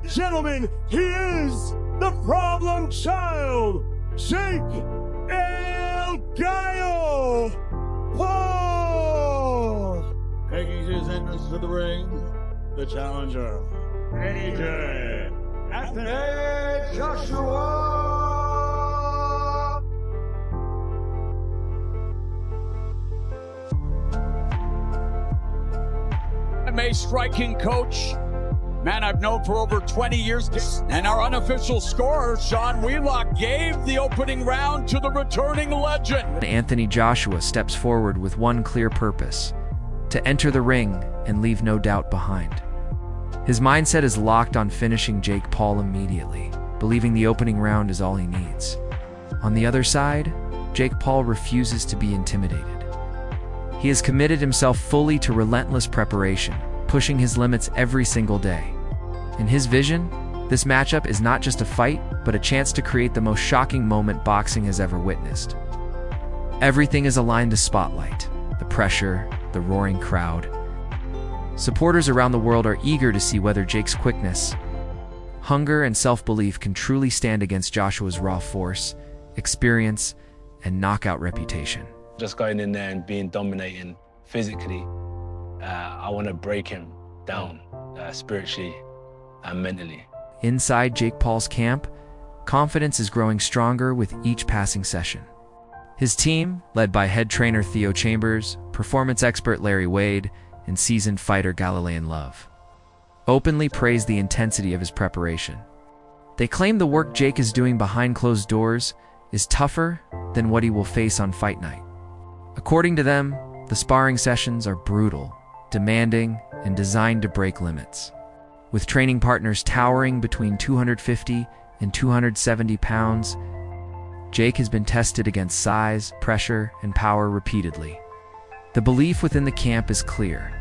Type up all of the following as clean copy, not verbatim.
Gentlemen, he is the problem child, Jake El Gallo Paul. Making his entrance to the ring, the challenger, AJ Anthony Joshua. MMA striking coach, man I've known for over 20 years. And our unofficial scorer, Sean Wheelock, gave the opening round to the returning legend. Anthony Joshua steps forward with one clear purpose: to enter the ring and leave no doubt behind. His mindset is locked on finishing Jake Paul immediately, believing the opening round is all he needs. On the other side, Jake Paul refuses to be intimidated. He has committed himself fully to relentless preparation, pushing his limits every single day. In his vision, this matchup is not just a fight, but a chance to create the most shocking moment boxing has ever witnessed. Everything is aligned to spotlight: the pressure, the roaring crowd. Supporters around the world are eager to see whether Jake's quickness, hunger, and self-belief can truly stand against Joshua's raw force, experience, and knockout reputation. Just going in there and being dominating physically, I want to break him down spiritually and mentally. Inside Jake Paul's camp, confidence is growing stronger with each passing session. His team, led by head trainer Theo Chambers, performance expert Larry Wade, and seasoned fighter Galilean Love, openly praise the intensity of his preparation. They claim the work Jake is doing behind closed doors is tougher than what he will face on fight night. According to them, the sparring sessions are brutal, demanding, and designed to break limits. With training partners towering between 250 and 270 pounds, Jake has been tested against size, pressure, and power repeatedly. The belief within the camp is clear: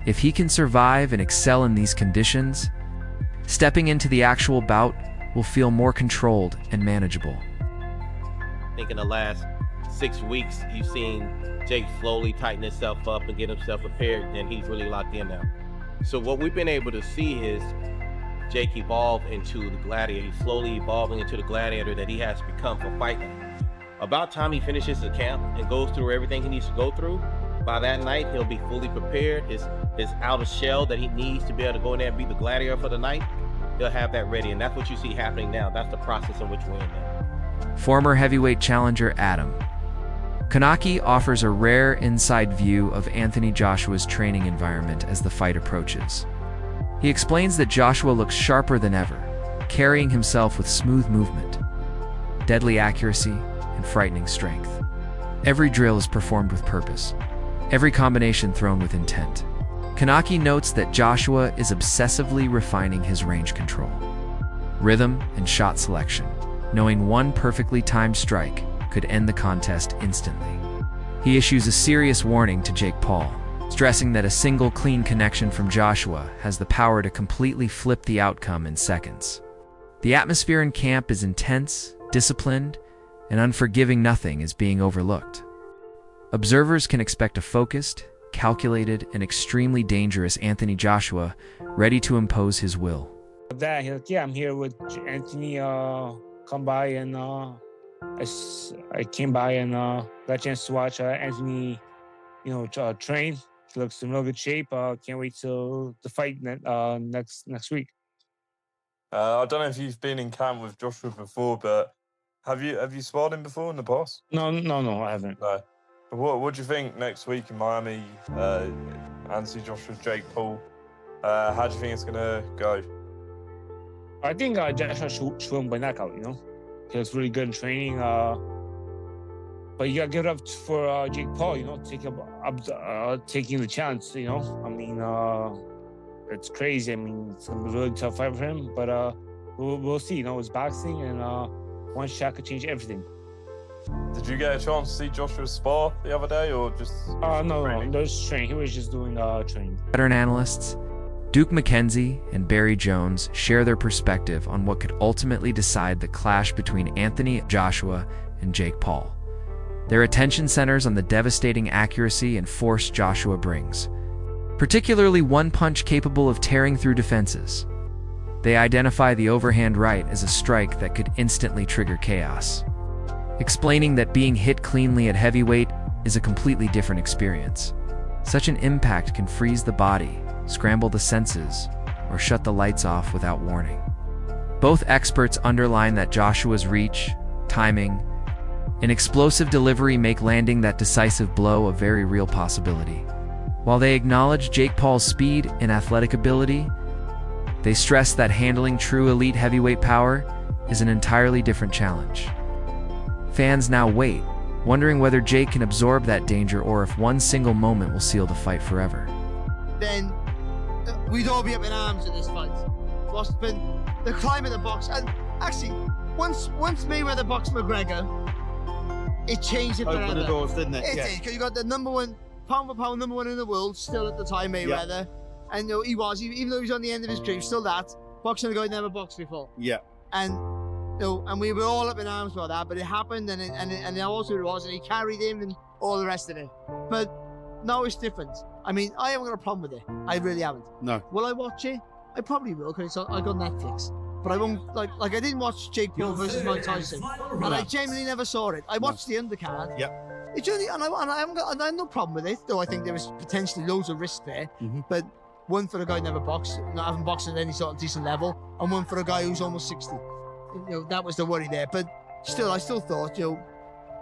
if he can survive and excel in these conditions, stepping into the actual bout will feel more controlled and manageable. I think in the last 6 weeks, you've seen Jake slowly tighten himself up and get himself prepared, and he's really locked in now. So what we've been able to see is Jake evolve into the gladiator. He's slowly evolving into the gladiator that he has become for fighting. About time he finishes the camp and goes through everything he needs to go through, by that night, he'll be fully prepared. His outer shell that he needs to be able to go in there and be the gladiator for the night, he'll have that ready. And that's what you see happening now. That's the process in which we're in now. Former heavyweight challenger Adam Kanaki offers a rare inside view of Anthony Joshua's training environment as the fight approaches. He explains that Joshua looks sharper than ever, carrying himself with smooth movement, deadly accuracy, and frightening strength. Every drill is performed with purpose, every combination thrown with intent. Kanaki notes that Joshua is obsessively refining his range control, rhythm, and shot selection, knowing one perfectly timed strike could end the contest instantly. He issues a serious warning to Jake Paul, stressing that a single clean connection from Joshua has the power to completely flip the outcome in seconds. The atmosphere in camp is intense, disciplined, and unforgiving. Nothing is being overlooked. Observers can expect a focused, calculated, and extremely dangerous Anthony Joshua ready to impose his will. Yeah, I'm here with Anthony. Come by and I came by and got a chance to watch Anthony, train. He looks in real good shape. Can't wait till the fight next week. I don't know if you've been in camp with Joshua before, but have you sparred him before in the past? No, I haven't. No. What do you think next week in Miami? Anthony Joshua, Jake Paul. How do you think it's gonna go? I think Joshua should win by knockout. He looks really good in training. But you gotta give it up for Jake Paul. Taking the chance. It's crazy. It's gonna be a really tough fight for him. But we'll see. It's boxing, and one shot could change everything. Did you get a chance to see Joshua spar the other day, or just? No, just training. He was just doing training. Veteran analysts Duke McKenzie and Barry Jones share their perspective on what could ultimately decide the clash between Anthony Joshua and Jake Paul. Their attention centers on the devastating accuracy and force Joshua brings, particularly one punch capable of tearing through defenses. They identify the overhand right as a strike that could instantly trigger chaos, explaining that being hit cleanly at heavyweight is a completely different experience. Such an impact can freeze the body, scramble the senses, or shut the lights off without warning. Both experts underline that Joshua's reach, timing, and explosive delivery make landing that decisive blow a very real possibility. While they acknowledge Jake Paul's speed and athletic ability, they stress that handling true elite heavyweight power is an entirely different challenge. Fans now wait, wondering whether Jake can absorb that danger or if one single moment will seal the fight forever. Then we'd all be up in arms at this fight. What's been the climate of the box, and actually, once Mayweather boxed McGregor, it changed it forever. Opened the doors, didn't it? It did, because you got the number one, pound for pound, number one in the world, still at the time, Mayweather. And you know, he was, even though he was on the end of his career, still that, boxing a guy who never boxed before. Yeah. And you know, and we were all up in arms about that, but it happened, and also it was, and he carried him and all the rest of it. But now it's different. I mean, I haven't got a problem with it. I really haven't. No. Will I watch it? I probably will, because I got Netflix. But I won't, like I didn't watch Jake Paul versus Mike Tyson, and I genuinely never saw it. I watched the undercard. Yeah. It's only, and I have no problem with it, though I think there was potentially loads of risk there. But one for a guy who never boxed, not having boxed at any sort of decent level, and one for a guy who's almost 60. You know, that was the worry there. But still, I still thought, you know,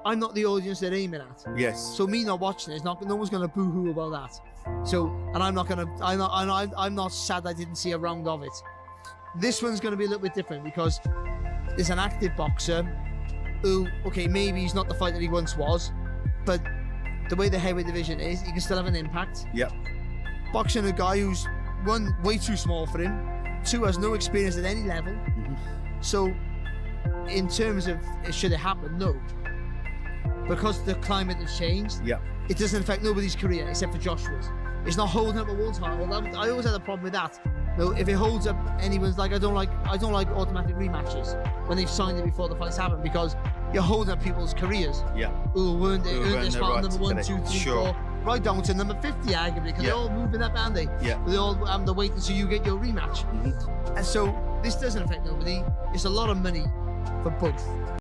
I'm not the audience they're aiming at. Yes. So me not watching it, no one's gonna boo-hoo about that. So, and I'm not sad I didn't see a round of it. This one's gonna be a little bit different because there's an active boxer who, okay, maybe he's not the fighter he once was, but the way the heavyweight division is, he can still have an impact. Yep. Boxing a guy who's, one, way too small for him, two, has no experience at any level. So, in terms of should it happen, no. Because the climate has changed, it doesn't affect nobody's career except for Joshua's. It's not holding up a world title. I always had a problem with that. No, if it holds up anyone's, like I don't like automatic rematches when they've signed it before the fights happen, because you're holding up people's careers. Who earned their spot number 1, 2, 3, 4, right down to number 50 arguably, because they're all moving up, aren't they? They all have to wait until you get your rematch. And so this doesn't affect nobody. It's a lot of money for both.